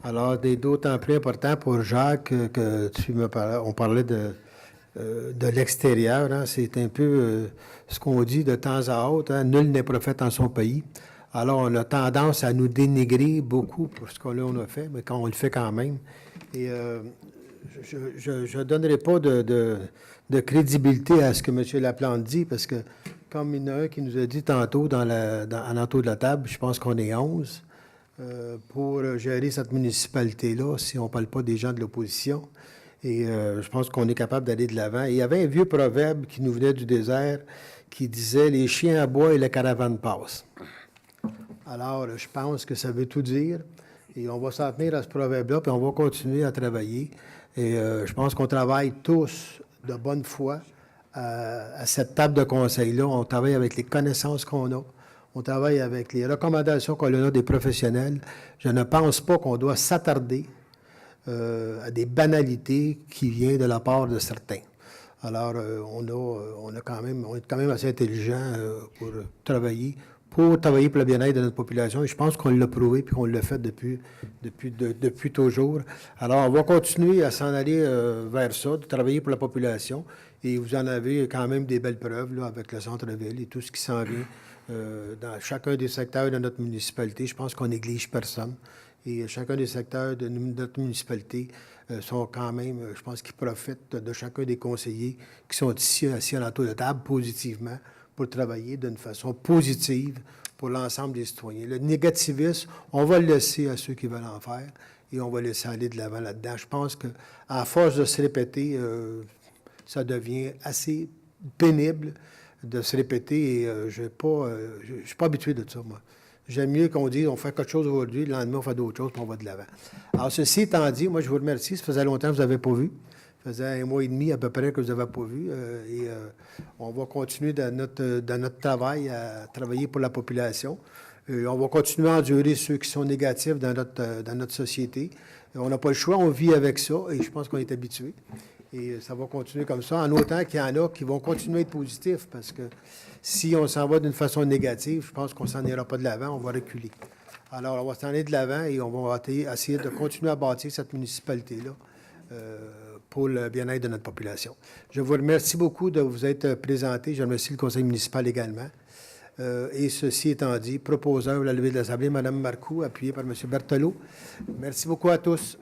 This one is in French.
Alors, d'autant plus important pour Jacques que on parlait de l'extérieur. Hein. C'est un peu ce qu'on dit de temps à autre. Hein. Nul n'est prophète en son pays. Alors, on a tendance à nous dénigrer beaucoup pour ce qu'on a fait, mais quand on le fait quand même. Et je ne donnerai pas de crédibilité à ce que M. Laplante dit, parce que, comme il y en a un qui nous a dit tantôt à l'entour de la table, je pense qu'on est 11 pour gérer cette municipalité-là, si on ne parle pas des gens de l'opposition. Et je pense qu'on est capable d'aller de l'avant. Et il y avait un vieux proverbe qui nous venait du désert qui disait « Les chiens aboient et la caravane passe ». Alors, je pense que ça veut tout dire. Et on va s'en tenir à ce proverbe-là, puis on va continuer à travailler. Et je pense qu'on travaille tous de bonne foi à cette table de conseil-là. On travaille avec les connaissances qu'on a. On travaille avec les recommandations qu'on a des professionnels. Je ne pense pas qu'on doit s'attarder à des banalités qui viennent de la part de certains. Alors, on est quand même assez intelligent pour travailler pour le bien-être de notre population. Et je pense qu'on l'a prouvé et qu'on l'a fait depuis toujours. Alors, on va continuer à s'en aller vers ça, de travailler pour la population. Et vous en avez quand même des belles preuves là, avec le centre-ville et tout ce qui s'en vient dans chacun des secteurs de notre municipalité. Je pense qu'on néglige personne. Et chacun des secteurs de notre municipalité sont quand même, je pense qu'ils profitent de chacun des conseillers qui sont ici assis à l'entour de table positivement pour travailler d'une façon positive pour l'ensemble des citoyens. Le négativisme, on va le laisser à ceux qui veulent en faire et on va laisser aller de l'avant là-dedans. Je pense qu'à force de se répéter, ça devient assez pénible de se répéter et je ne suis pas habitué de ça, moi. J'aime mieux qu'on dise on fait quelque chose aujourd'hui, le lendemain on fait d'autres choses, puis on va de l'avant. Alors, ceci étant dit, moi je vous remercie. Ça faisait longtemps que vous n'avez pas vu. Ça faisait 1 mois et demi à peu près que vous n'avez pas vu. On va continuer dans notre travail à travailler pour la population. On va continuer à endurer ceux qui sont négatifs dans notre société. On n'a pas le choix, on vit avec ça et je pense qu'on est habitué. Et ça va continuer comme ça, en autant qu'il y en a qui vont continuer à être positifs, parce que si on s'en va d'une façon négative, je pense qu'on s'en ira pas de l'avant, on va reculer. Alors, on va s'en aller de l'avant et on va essayer de continuer à bâtir cette municipalité-là pour le bien-être de notre population. Je vous remercie beaucoup de vous être présenté. Je remercie le conseil municipal également. Et ceci étant dit, proposeur de la levée de l'Assemblée, Mme Marcoux, appuyée par M. Berthelot. Merci beaucoup à tous.